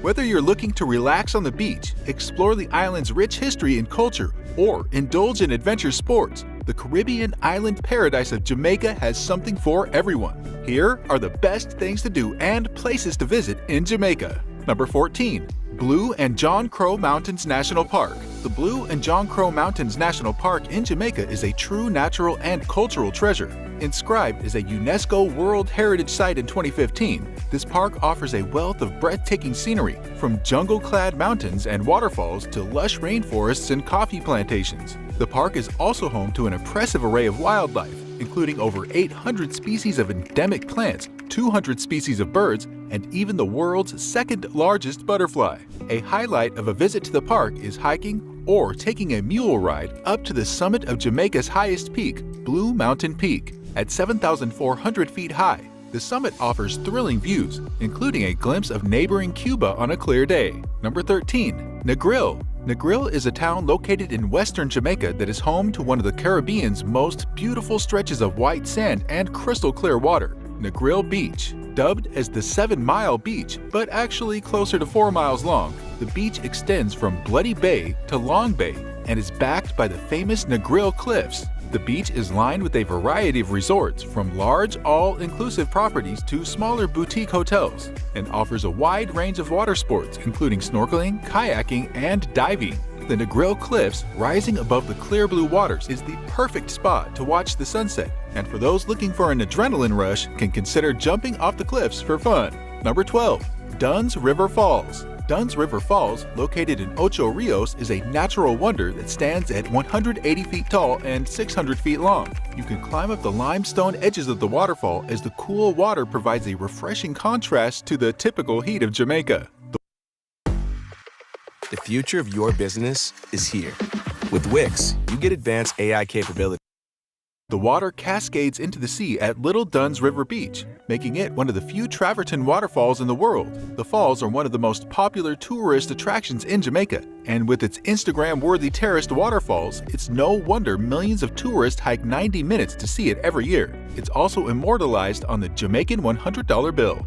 Whether you're looking to relax on the beach, explore the island's rich history and culture, or indulge in adventure sports, the Caribbean island paradise of Jamaica has something for everyone. Here are the best things to do and places to visit in Jamaica. Number 14. Blue and John Crow Mountains National Park. The Blue and John Crow Mountains National Park in Jamaica is a true natural and cultural treasure. Inscribed as a UNESCO World Heritage Site in 2015, this park offers a wealth of breathtaking scenery, from jungle-clad mountains and waterfalls to lush rainforests and coffee plantations. The park is also home to an impressive array of wildlife, including over 800 species of endemic plants, 200 species of birds, and even the world's second-largest butterfly. A highlight of a visit to the park is hiking or taking a mule ride up to the summit of Jamaica's highest peak, Blue Mountain Peak. At 7,400 feet high, the summit offers thrilling views, including a glimpse of neighboring Cuba on a clear day. Number 13. Negril. Negril is a town located in western Jamaica that is home to one of the Caribbean's most beautiful stretches of white sand and crystal clear water, Negril Beach. Dubbed as the 7-Mile Beach, but actually closer to 4 miles long, the beach extends from Bloody Bay to Long Bay and is backed by the famous Negril Cliffs. The beach is lined with a variety of resorts, from large all-inclusive properties to smaller boutique hotels, and offers a wide range of water sports including snorkeling, kayaking, and diving. The Negril Cliffs, rising above the clear blue waters, is the perfect spot to watch the sunset, and for those looking for an adrenaline rush, can consider jumping off the cliffs for fun. Number 12. Dunn's River Falls. Dunn's River Falls, located in Ocho Rios, is a natural wonder that stands at 180 feet tall and 600 feet long. You can climb up the limestone edges of the waterfall as the cool water provides a refreshing contrast to the typical heat of Jamaica. The future of your business is here. With Wix, you get advanced AI capabilities. The water cascades into the sea at Little Dunn's River Beach, making it one of the few travertine waterfalls in the world. The falls are one of the most popular tourist attractions in Jamaica, and with its Instagram-worthy terraced waterfalls, it's no wonder millions of tourists hike 90 minutes to see it every year. It's also immortalized on the Jamaican $100 bill.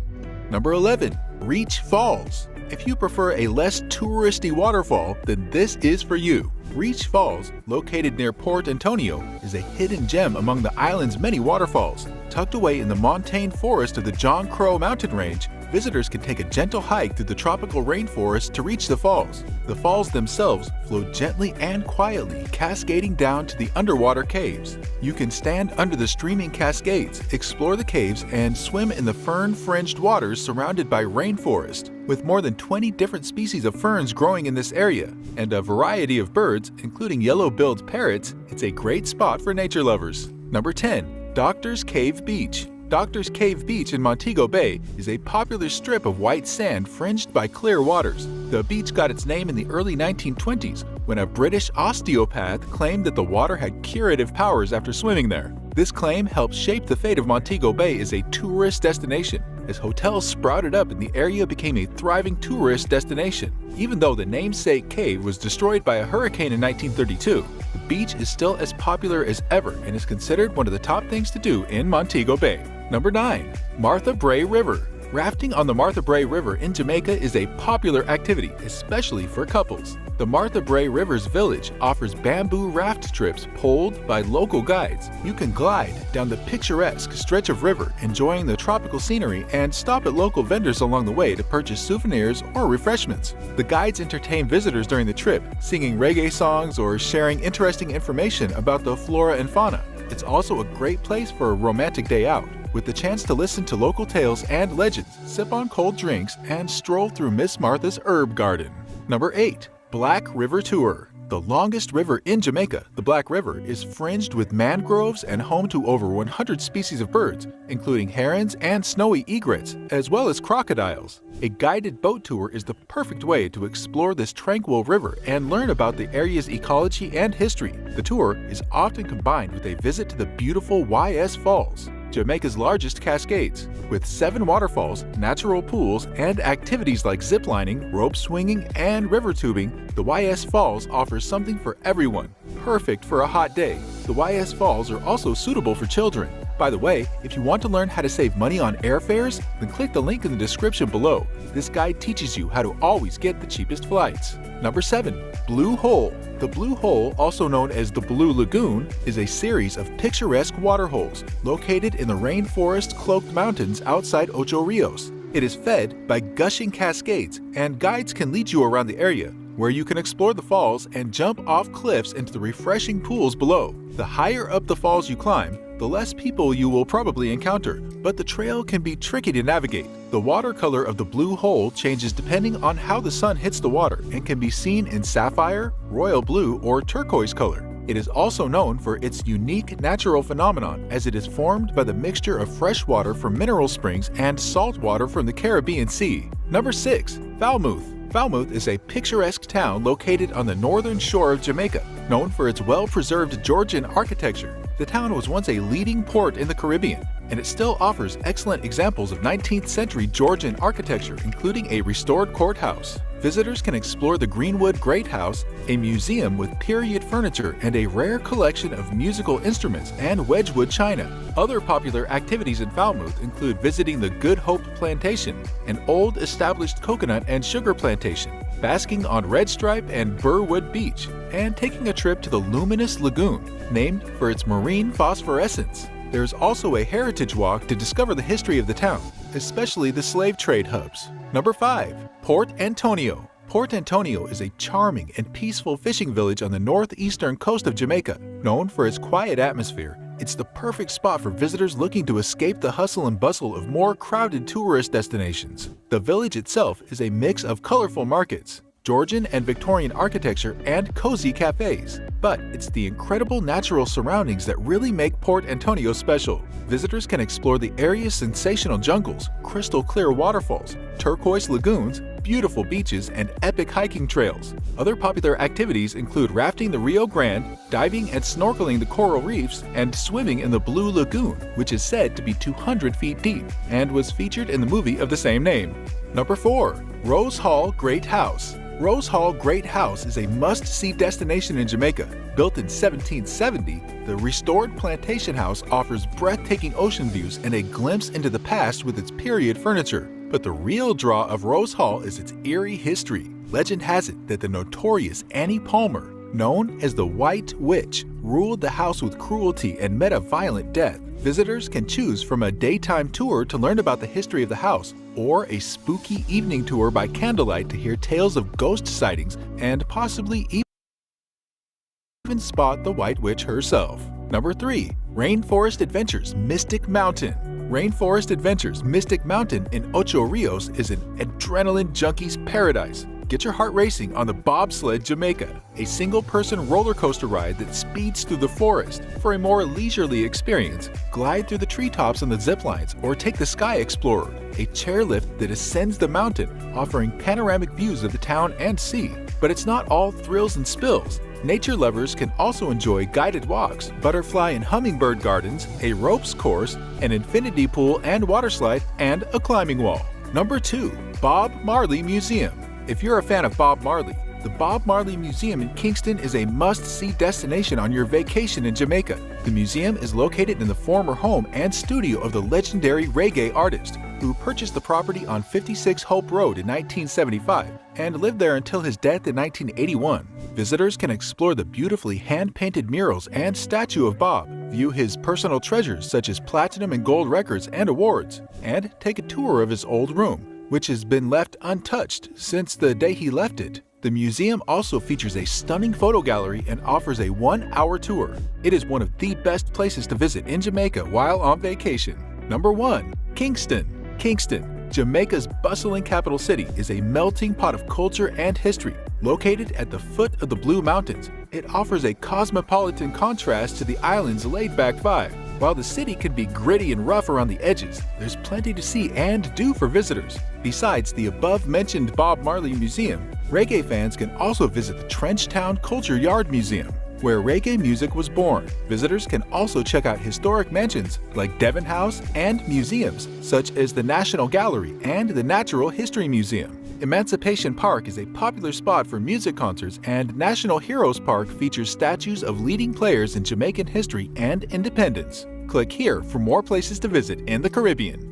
Number 11. Reach Falls. If you prefer a less touristy waterfall, then this is for you. Reach Falls, located near Port Antonio, is a hidden gem among the island's many waterfalls. Tucked away in the montane forest of the John Crow mountain range, Visitors can take a gentle hike through the tropical rainforest to reach the falls. The falls themselves flow gently and quietly, cascading down to the underwater caves. You can stand under the streaming cascades, explore the caves, and swim in the fern-fringed waters surrounded by rainforest. With more than 20 different species of ferns growing in this area, and a variety of birds, including yellow-billed parrots, it's a great spot for nature lovers. Number 10. Doctor's Cave Beach. Doctor's Cave Beach in Montego Bay is a popular strip of white sand fringed by clear waters. The beach got its name in the early 1920s when a British osteopath claimed that the water had curative powers after swimming there. This claim helped shape the fate of Montego Bay as a tourist destination. As hotels sprouted up and the area became a thriving tourist destination. Even though the namesake cave was destroyed by a hurricane in 1932, the beach is still as popular as ever and is considered one of the top things to do in Montego Bay. Number 9. Martha Brae River. Rafting on the Martha Brae River in Jamaica is a popular activity, especially for couples. The Martha Brae River's village offers bamboo raft trips pulled by local guides. You can glide down the picturesque stretch of river, enjoying the tropical scenery, and stop at local vendors along the way to purchase souvenirs or refreshments. The guides entertain visitors during the trip, singing reggae songs or sharing interesting information about the flora and fauna. It's also a great place for a romantic day out, with the chance to listen to local tales and legends, sip on cold drinks, and stroll through Miss Martha's herb garden. Number 8. Black River Tour. The longest river in Jamaica, the Black River, is fringed with mangroves and home to over 100 species of birds, including herons and snowy egrets, as well as crocodiles. A guided boat tour is the perfect way to explore this tranquil river and learn about the area's ecology and history. The tour is often combined with a visit to the beautiful YS Falls, Jamaica's largest cascades. With 7 waterfalls, natural pools, and activities like ziplining, rope swinging, and river tubing, the YS Falls offers something for everyone. Perfect for a hot day, the YS Falls are also suitable for children. By the way, if you want to learn how to save money on airfares, then click the link in the description below. This guide teaches you how to always get the cheapest flights. Number 7. Blue Hole. The Blue Hole, also known as the Blue Lagoon, is a series of picturesque waterholes located in the rainforest-cloaked mountains outside Ocho Rios. It is fed by gushing cascades, and guides can lead you around the area, where you can explore the falls and jump off cliffs into the refreshing pools below. The higher up the falls you climb, the less people you will probably encounter, but the trail can be tricky to navigate. The watercolor of the Blue Hole changes depending on how the sun hits the water and can be seen in sapphire, royal blue, or turquoise color. It is also known for its unique natural phenomenon, as it is formed by the mixture of fresh water from mineral springs and salt water from the Caribbean Sea. Number 6. Falmouth. Falmouth is a picturesque town located on the northern shore of Jamaica, known for its well-preserved Georgian architecture. The town was once a leading port in the Caribbean, and it still offers excellent examples of 19th century Georgian architecture, including a restored courthouse. Visitors can explore the Greenwood Great House, a museum with period furniture and a rare collection of musical instruments and Wedgwood china. Other popular activities in Falmouth include visiting the Good Hope Plantation, an old established coconut and sugar plantation, basking on Red Stripe and Burwood Beach, and taking a trip to the Luminous Lagoon, named for its marine phosphorescence. There's also a heritage walk to discover the history of the town, especially the slave trade hubs. Number 5. Port Antonio. Port Antonio is a charming and peaceful fishing village on the northeastern coast of Jamaica. Known for its quiet atmosphere, it's the perfect spot for visitors looking to escape the hustle and bustle of more crowded tourist destinations. The village itself is a mix of colorful markets, Georgian and Victorian architecture, and cozy cafes. But it's the incredible natural surroundings that really make Port Antonio special. Visitors can explore the area's sensational jungles, crystal clear waterfalls, turquoise lagoons, beautiful beaches, and epic hiking trails. Other popular activities include rafting the Rio Grande, diving and snorkeling the coral reefs, and swimming in the Blue Lagoon, which is said to be 200 feet deep and was featured in the movie of the same name. Number 4. Rose Hall Great House. Rose Hall Great House is a must-see destination in Jamaica. Built in 1770, the restored plantation house offers breathtaking ocean views and a glimpse into the past with its period furniture. But the real draw of Rose Hall is its eerie history. Legend has it that the notorious Annie Palmer, known as the White Witch, ruled the house with cruelty and met a violent death. Visitors can choose from a daytime tour to learn about the history of the house, or a spooky evening tour by candlelight to hear tales of ghost sightings and possibly even spot the White Witch herself. Number 3. Rainforest Adventures Mystic Mountain. Rainforest Adventures Mystic Mountain in Ocho Rios is an adrenaline junkie's paradise. Get your heart racing on the Bobsled Jamaica, a single-person roller coaster ride that speeds through the forest. For a more leisurely experience, glide through the treetops on the zip lines or take the Sky Explorer, a chairlift that ascends the mountain, offering panoramic views of the town and sea. But it's not all thrills and spills. Nature lovers can also enjoy guided walks, butterfly and hummingbird gardens, a ropes course, an infinity pool and water slide, and a climbing wall. Number 2. Bob Marley Museum. If you're a fan of Bob Marley, the Bob Marley Museum in Kingston is a must-see destination on your vacation in Jamaica. The museum is located in the former home and studio of the legendary reggae artist, who purchased the property on 56 Hope Road in 1975 and lived there until his death in 1981. Visitors can explore the beautifully hand-painted murals and statue of Bob, view his personal treasures such as platinum and gold records and awards, and take a tour of his old room, which has been left untouched since the day he left it. The museum also features a stunning photo gallery and offers a 1-hour tour. It is one of the best places to visit in Jamaica while on vacation. Number 1. Kingston. Kingston, Jamaica's bustling capital city, is a melting pot of culture and history. Located at the foot of the Blue Mountains, it offers a cosmopolitan contrast to the island's laid-back vibe. While the city can be gritty and rough around the edges, there's plenty to see and do for visitors. Besides the above-mentioned Bob Marley Museum, reggae fans can also visit the Trenchtown Culture Yard Museum, where reggae music was born. Visitors can also check out historic mansions like Devon House and museums such as the National Gallery and the Natural History Museum. Emancipation Park is a popular spot for music concerts, and National Heroes Park features statues of leading players in Jamaican history and independence. Click here for more places to visit in the Caribbean.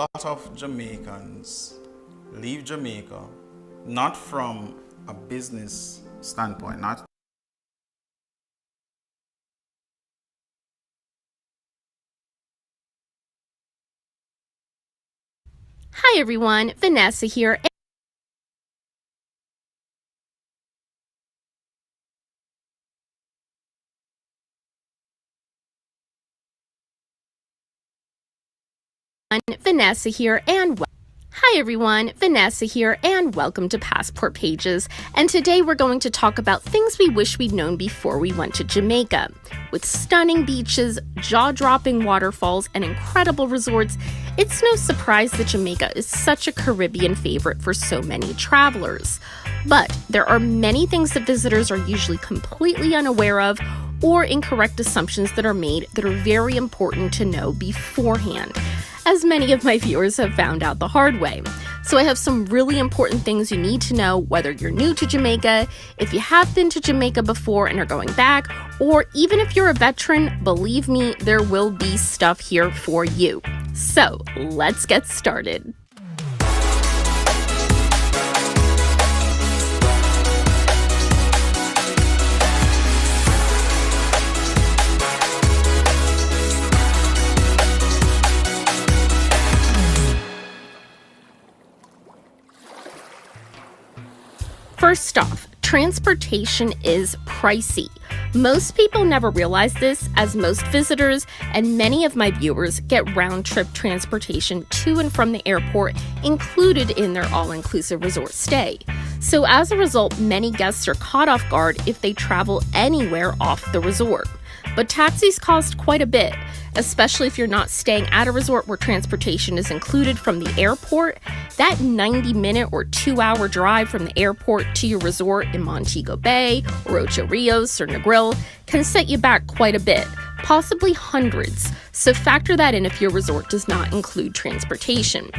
A lot of Jamaicans leave Jamaica not from a business standpoint, not Hi everyone, Vanessa here. Vanessa here and Hi everyone, Vanessa here and welcome to Passport Pages. And today we're going to talk about things we wish we'd known before we went to Jamaica. With stunning beaches, jaw-dropping waterfalls, and incredible resorts, it's no surprise that Jamaica is such a Caribbean favorite for so many travelers. But there are many things that visitors are usually completely unaware of, or incorrect assumptions that are made that are very important to know beforehand, as many of my viewers have found out the hard way. So I have some really important things you need to know whether you're new to Jamaica, if you have been to Jamaica before and are going back, or even if you're a veteran, believe me, there will be stuff here for you. So let's get started. First off, transportation is pricey. Most people never realize this, as most visitors and many of my viewers get round-trip transportation to and from the airport included in their all-inclusive resort stay. So as a result, many guests are caught off guard if they travel anywhere off the resort. But taxis cost quite a bit, especially if you're not staying at a resort where transportation is included from the airport. That 90-minute or 2-hour drive from the airport to your resort in Montego Bay or Ocho Rios or Negril can set you back quite a bit, possibly hundreds. So factor that in if your resort does not include transportation.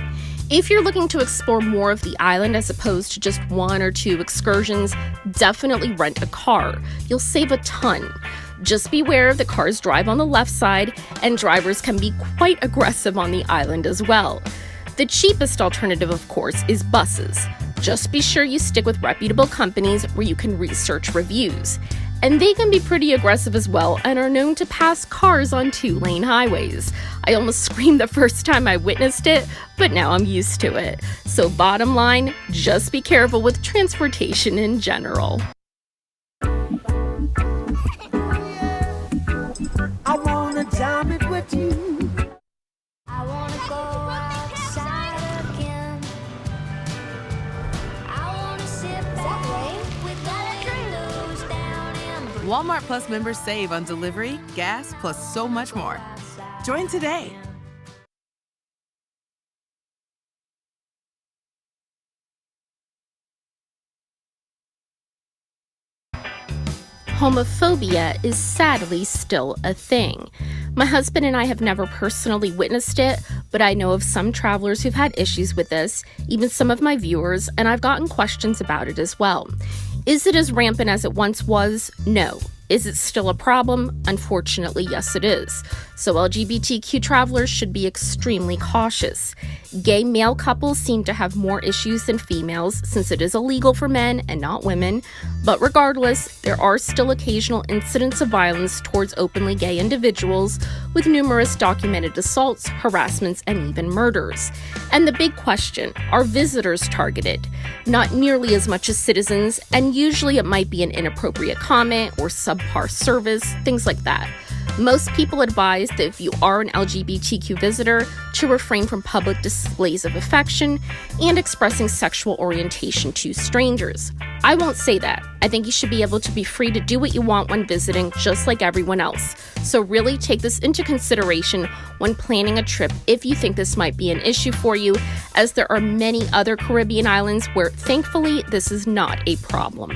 If you're looking to explore more of the island as opposed to just 1 or 2 excursions, definitely rent a car. You'll save a ton. Just beware the cars drive on the left side, and drivers can be quite aggressive on the island as well. The cheapest alternative, of course, is buses. Just be sure you stick with reputable companies where you can research reviews. And they can be pretty aggressive as well and are known to pass cars on 2-lane highways. I almost screamed the first time I witnessed it, but now I'm used to it. So bottom line, just be careful with transportation in general. I wanna jam it with you. I wanna go outside again. I wanna sit back with the windows down and Walmart Plus members save on delivery, gas, plus so much more. Join today. Homophobia is sadly still a thing. My husband and I have never personally witnessed it, but I know of some travelers who've had issues with this, even some of my viewers, and I've gotten questions about it as well. Is it as rampant as it once was? No. Is it still a problem? Unfortunately, yes, it is. So LGBTQ travelers should be extremely cautious. Gay male couples seem to have more issues than females since it is illegal for men and not women. But regardless, there are still occasional incidents of violence towards openly gay individuals, with numerous documented assaults, harassments, and even murders. And the big question, are visitors targeted? Not nearly as much as citizens, and usually it might be an inappropriate comment or subpar service, things like that. Most people advise that if you are an LGBTQ visitor, to refrain from public displays of affection and expressing sexual orientation to strangers. I won't say that. I think you should be able to be free to do what you want when visiting, just like everyone else. So really take this into consideration when planning a trip if you think this might be an issue for you, as there are many other Caribbean islands where, thankfully, this is not a problem.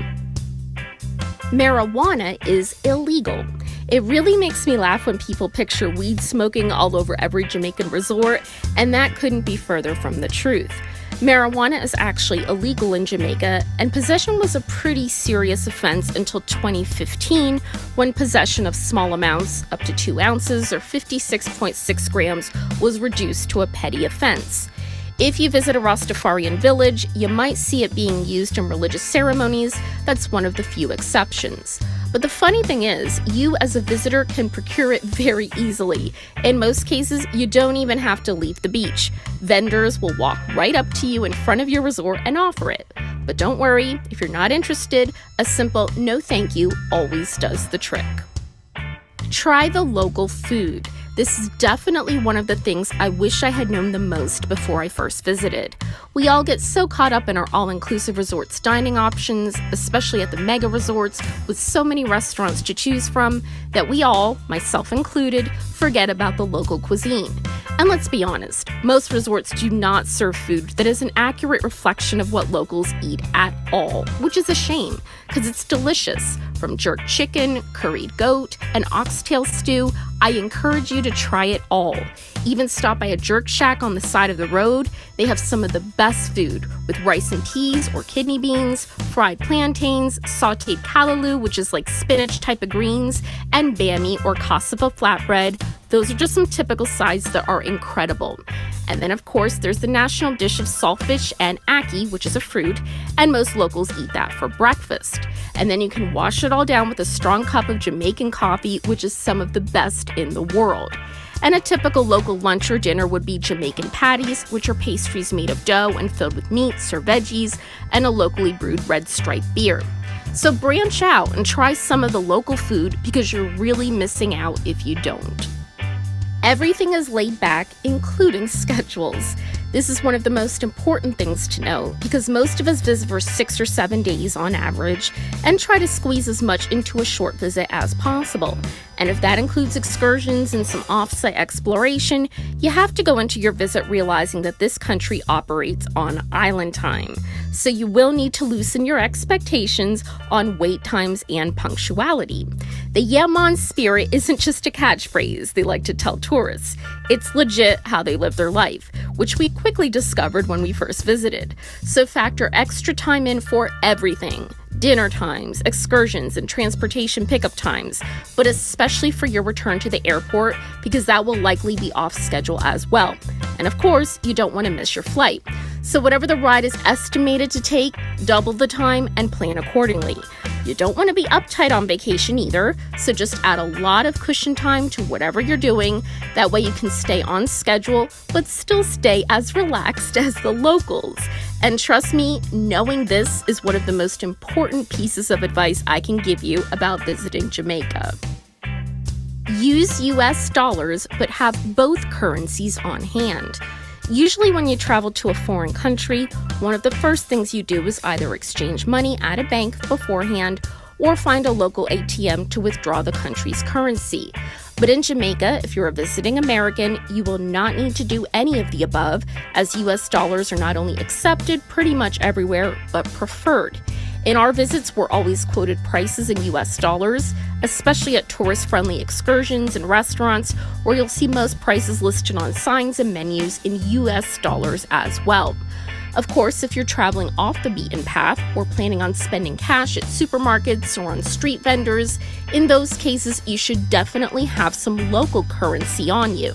Marijuana is illegal. It really makes me laugh when people picture weed smoking all over every Jamaican resort, and that couldn't be further from the truth. Marijuana is actually illegal in Jamaica, and possession was a pretty serious offense until 2015, when possession of small amounts, up to 2 ounces or 56.6 grams, was reduced to a petty offense. If you visit a Rastafarian village, you might see it being used in religious ceremonies. That's one of the few exceptions. But the funny thing is, you as a visitor can procure it very easily. In most cases, you don't even have to leave the beach. Vendors will walk right up to you in front of your resort and offer it. But don't worry, if you're not interested, a simple no thank you always does the trick. Try the local food. This is definitely one of the things I wish I had known the most before I first visited. We all get so caught up in our all-inclusive resorts dining options, especially at the mega resorts with so many restaurants to choose from, that we all, myself included, forget about the local cuisine. And let's be honest, most resorts do not serve food that is an accurate reflection of what locals eat at all, which is a shame, because it's delicious. From jerk chicken, curried goat, and oxtail stew, I encourage you to try it all. Even stop by a jerk shack on the side of the road. They have some of the best food, with rice and peas or kidney beans, fried plantains, sauteed callaloo, which is like spinach type of greens, and bami or cassava flatbread. Those are just some typical sides that are incredible. And then, of course, there's the national dish of saltfish and ackee, which is a fruit, and most locals eat that for breakfast. And then you can wash it all down with a strong cup of Jamaican coffee, which is some of the best in the world. And a typical local lunch or dinner would be Jamaican patties, which are pastries made of dough and filled with meats or veggies, and a locally brewed red stripe beer. So branch out and try some of the local food because you're really missing out if you don't. Everything is laid back, including schedules. This is one of the most important things to know because most of us visit for 6 or 7 days on average and try to squeeze as much into a short visit as possible. And if that includes excursions and some off-site exploration, you have to go into your visit realizing that this country operates on island time. So you will need to loosen your expectations on wait times and punctuality. The Yeah Man spirit isn't just a catchphrase they like to tell tourists. It's legit how they live their life, which we quickly discovered when we first visited. So factor extra time in for everything. Dinner times, excursions, and transportation pickup times, but especially for your return to the airport because that will likely be off schedule as well. And of course, you don't want to miss your flight. So whatever the ride is estimated to take, double the time and plan accordingly. You don't want to be uptight on vacation either, so just add a lot of cushion time to whatever you're doing. That way you can stay on schedule, but still stay as relaxed as the locals. And trust me, knowing this is one of the most important pieces of advice I can give you about visiting Jamaica. Use US dollars, but have both currencies on hand. Usually when you travel to a foreign country, one of the first things you do is either exchange money at a bank beforehand or find a local ATM to withdraw the country's currency. But in Jamaica, if you're a visiting American, you will not need to do any of the above, as US dollars are not only accepted pretty much everywhere, but preferred. In our visits, we're always quoted prices in US dollars, especially at tourist-friendly excursions and restaurants, where you'll see most prices listed on signs and menus in US dollars as well. Of course, if you're traveling off the beaten path or planning on spending cash at supermarkets or on street vendors, in those cases, you should definitely have some local currency on you.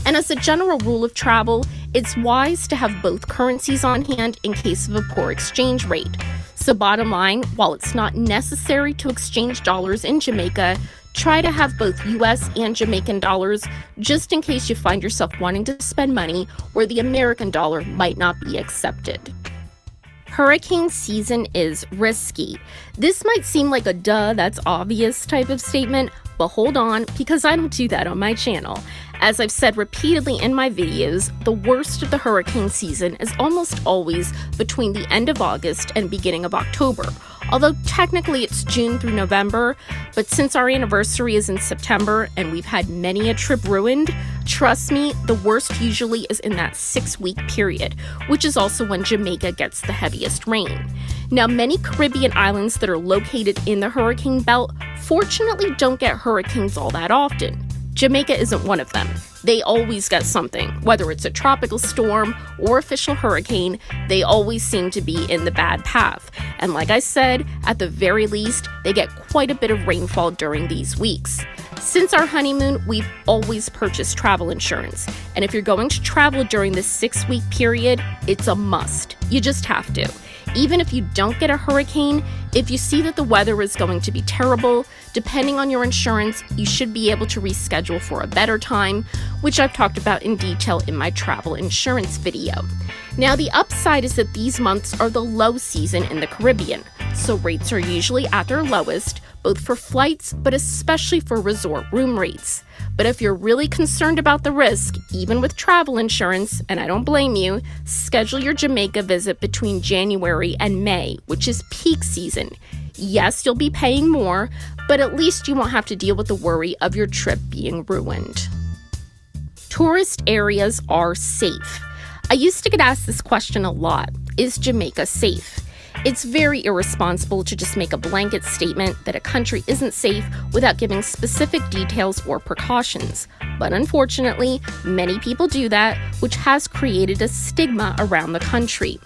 And as a general rule of travel, it's wise to have both currencies on hand in case of a poor exchange rate. So bottom line, while it's not necessary to exchange dollars in Jamaica, try to have both US and Jamaican dollars just in case you find yourself wanting to spend money where the American dollar might not be accepted. Hurricane season is risky. This might seem like a duh, that's obvious type of statement, but hold on, because I don't do that on my channel. As I've said repeatedly in my videos, the worst of the hurricane season is almost always between the end of August and beginning of October. Although technically it's June through November, but since our anniversary is in September and we've had many a trip ruined, trust me, the worst usually is in that 6-week period, which is also when Jamaica gets the heaviest rain. Now, many Caribbean islands that are located in the hurricane belt fortunately don't get hurricanes all that often. Jamaica isn't one of them. They always get something. Whether it's a tropical storm or official hurricane, they always seem to be in the bad path. And like I said, at the very least, they get quite a bit of rainfall during these weeks. Since our honeymoon, we've always purchased travel insurance. And if you're going to travel during this 6-week period, it's a must. You just have to. Even if you don't get a hurricane, if you see that the weather is going to be terrible, depending on your insurance, you should be able to reschedule for a better time, which I've talked about in detail in my travel insurance video. Now, the upside is that these months are the low season in the Caribbean, so rates are usually at their lowest, both for flights, but especially for resort room rates. But if you're really concerned about the risk, even with travel insurance, and I don't blame you, schedule your Jamaica visit between January and May, which is peak season. Yes, you'll be paying more, but at least you won't have to deal with the worry of your trip being ruined. Tourist areas are safe. I used to get asked this question a lot. Is Jamaica safe? It's very irresponsible to just make a blanket statement that a country isn't safe without giving specific details or precautions. But unfortunately, many people do that, which has created a stigma around the country.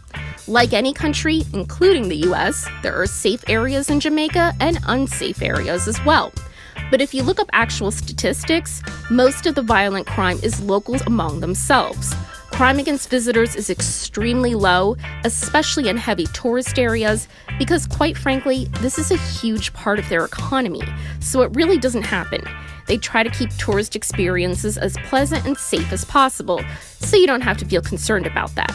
Like any country, including the US, there are safe areas in Jamaica and unsafe areas as well. But if you look up actual statistics, most of the violent crime is locals among themselves. Crime against visitors is extremely low, especially in heavy tourist areas, because quite frankly, this is a huge part of their economy, so it really doesn't happen. They try to keep tourist experiences as pleasant and safe as possible, so you don't have to feel concerned about that.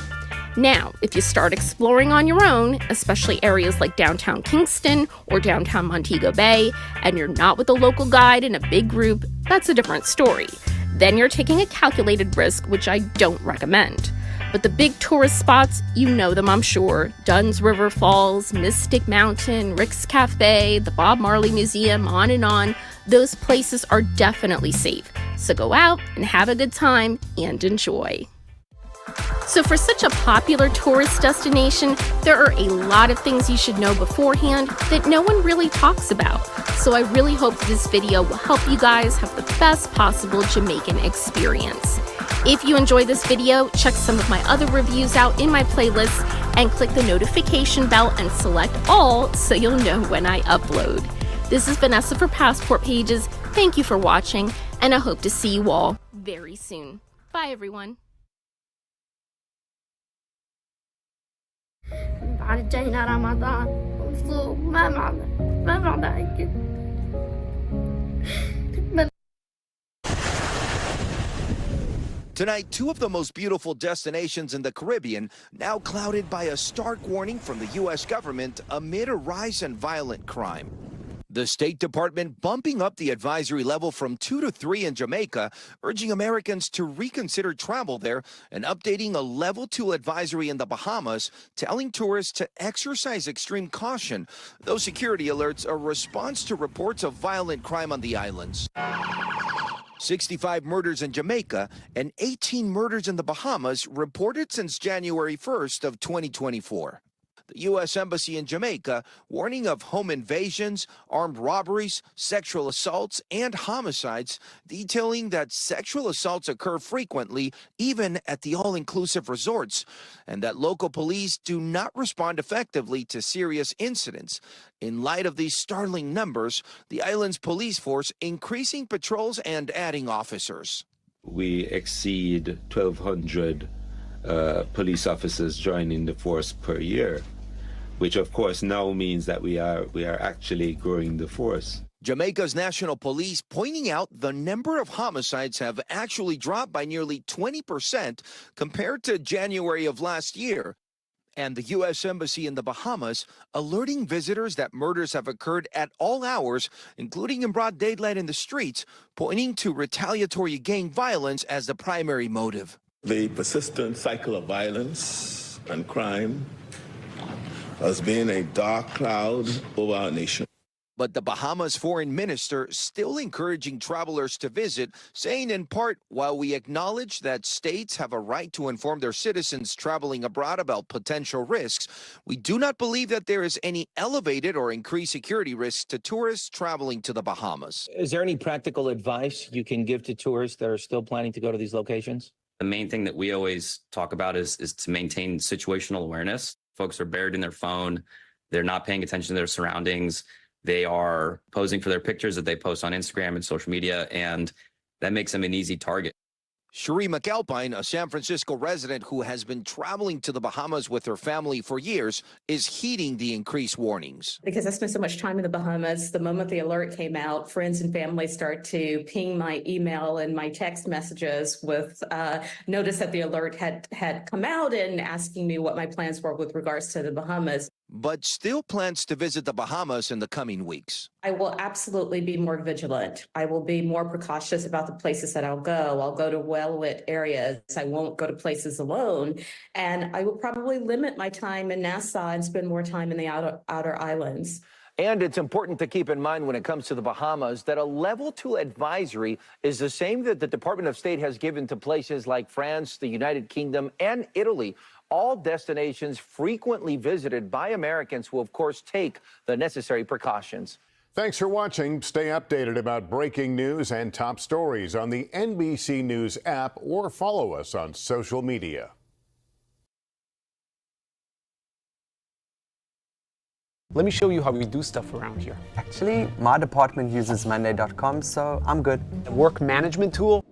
Now, if you start exploring on your own, especially areas like downtown Kingston or downtown Montego Bay, and you're not with a local guide in a big group, that's a different story. Then you're taking a calculated risk, which I don't recommend. But the big tourist spots, you know them, I'm sure. Dunn's River Falls, Mystic Mountain, Rick's Cafe, the Bob Marley Museum, on. Those places are definitely safe. So go out and have a good time and enjoy. So for such a popular tourist destination, there are a lot of things you should know beforehand that no one really talks about. So I really hope this video will help you guys have the best possible Jamaican experience. If you enjoyed this video, check some of my other reviews out in my playlist and click the notification bell and select all so you'll know when I upload. This is Vanessa for Passport Pages. Thank you for watching, and I hope to see you all very soon. Bye, everyone. بعد جينا رمضان ونصوم ما معنا هيك. Tonight, two of the most beautiful destinations in the Caribbean now clouded by a stark warning from the U.S. government amid a rise in violent crime. The State Department bumping up the advisory level from 2 to 3 in Jamaica, urging Americans to reconsider travel there, and updating a level 2 advisory in the Bahamas, telling tourists to exercise extreme caution. Those security alerts are a response to reports of violent crime on the islands. 65 murders in Jamaica and 18 murders in the Bahamas reported since January 1st of 2024. The U.S. Embassy in Jamaica warning of home invasions, armed robberies, sexual assaults, and homicides, detailing that sexual assaults occur frequently, even at the all-inclusive resorts, and that local police do not respond effectively to serious incidents. In light of these startling numbers, the island's police force increasing patrols and adding officers. We exceed 1,200 police officers joining the force per year, which of course now means that we are actually growing the force. Jamaica's National Police pointing out the number of homicides have actually dropped by nearly 20% compared to January of last year. And the U.S. Embassy in the Bahamas alerting visitors that murders have occurred at all hours, including in broad daylight in the streets, pointing to retaliatory gang violence as the primary motive. The persistent cycle of violence and crime has been a dark cloud over our nation. But the Bahamas foreign minister still encouraging travelers to visit, saying in part, while we acknowledge that states have a right to inform their citizens traveling abroad about potential risks, we do not believe that there is any elevated or increased security risks to tourists traveling to the Bahamas. Is there any practical advice you can give to tourists that are still planning to go to these locations? The main thing that we always talk about is to maintain situational awareness. Folks are buried in their phone. They're not paying attention to their surroundings. They are posing for their pictures that they post on Instagram and social media, and that makes them an easy target. Cherie McAlpine, a San Francisco resident who has been traveling to the Bahamas with her family for years, is heeding the increased warnings. Because I spent so much time in the Bahamas, the moment the alert came out, friends and family start to ping my email and my text messages with notice that the alert had come out and asking me what my plans were with regards to the Bahamas. But still plans to visit the Bahamas in the coming weeks. I will absolutely be more vigilant. I will be more precautious about the places that I'll go. I'll go to well-lit areas. I won't go to places alone. And I will probably limit my time in Nassau and spend more time in the outer islands. And it's important to keep in mind when it comes to the Bahamas that a level 2 advisory is the same that the Department of State has given to places like France, the United Kingdom, and Italy. All destinations frequently visited by Americans who, of course, take the necessary precautions. Thanks for watching. Stay updated about breaking news and top stories on the NBC News app or follow us on social media. Let me show you how we do stuff around here. Actually, my department uses Monday.com, so I'm good. A work management tool.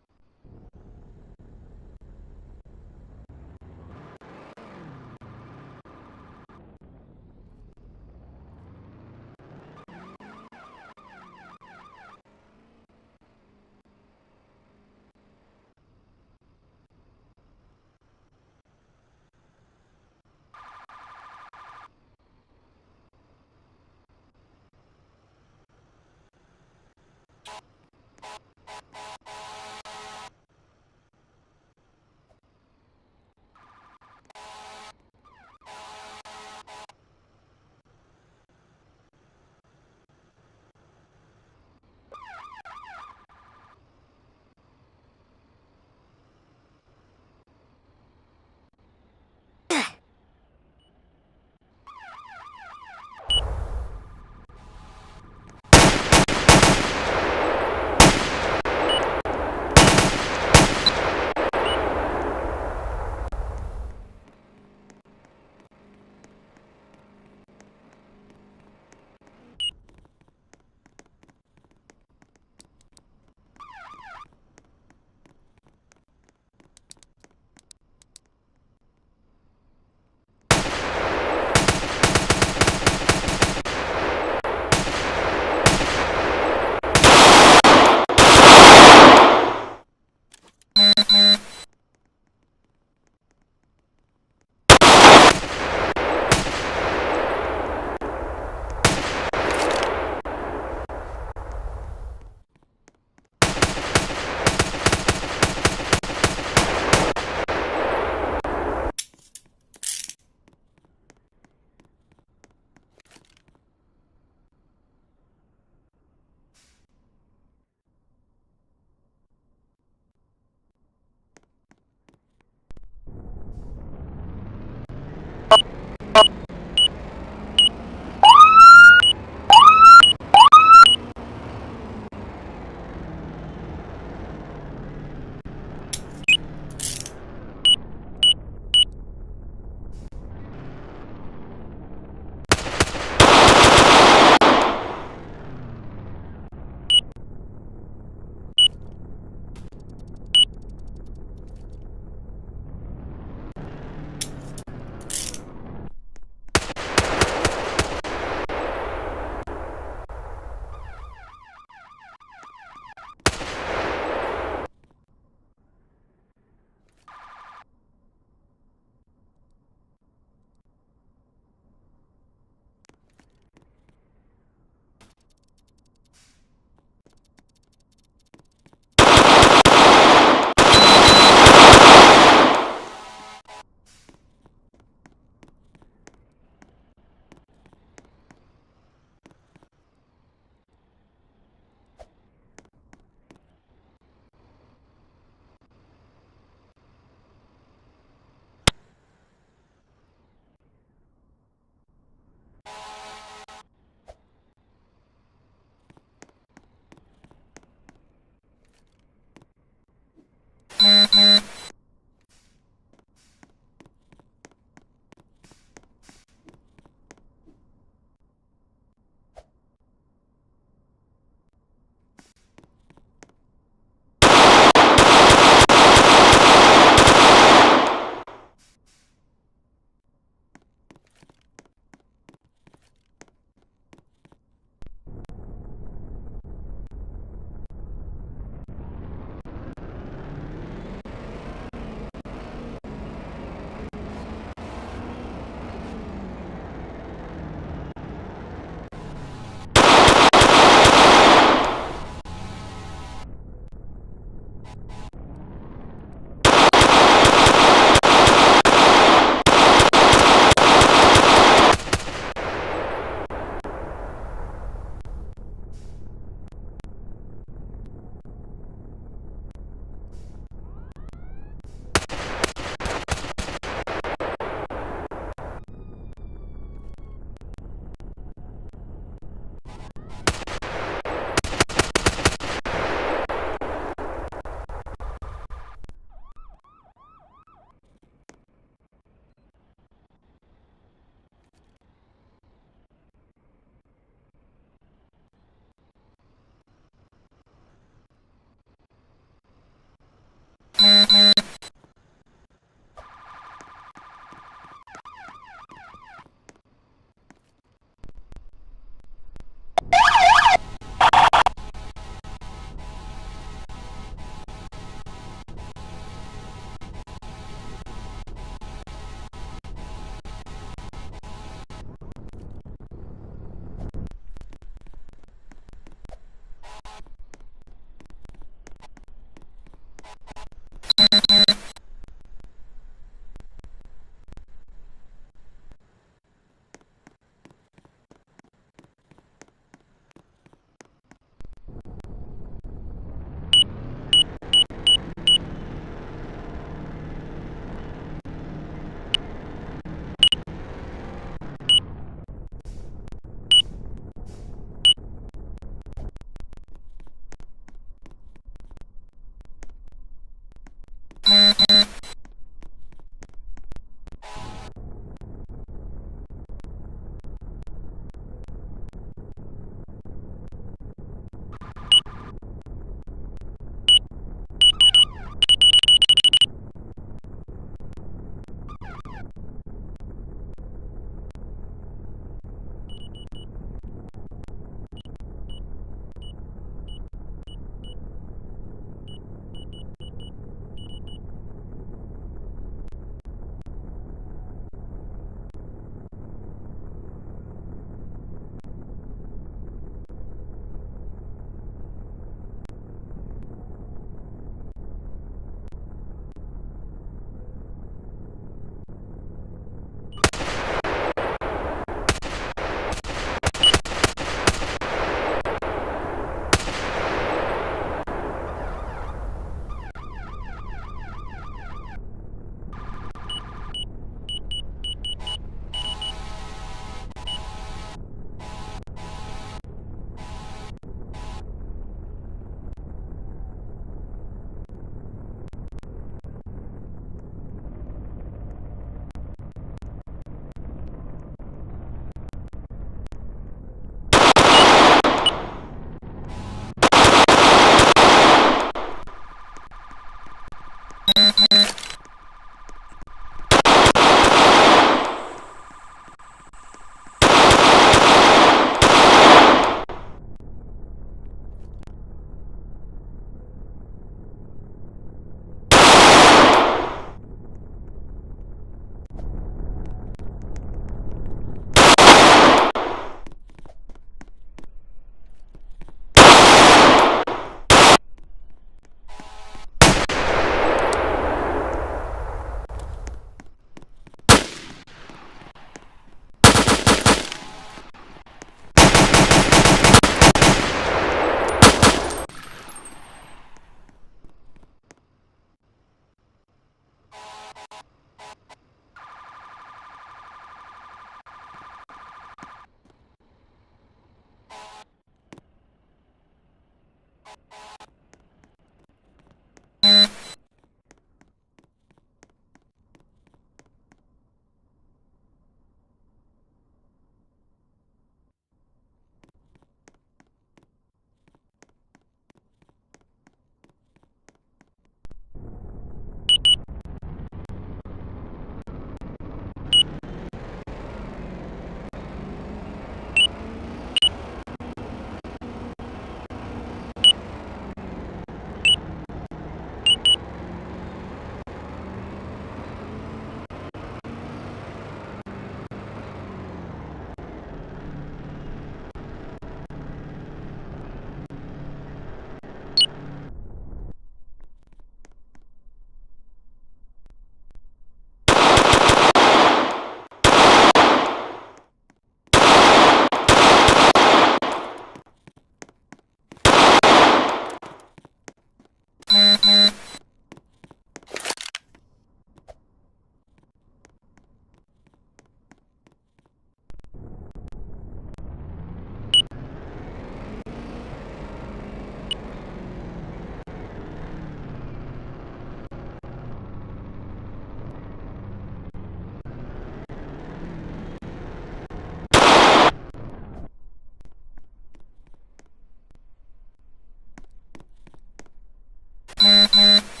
News.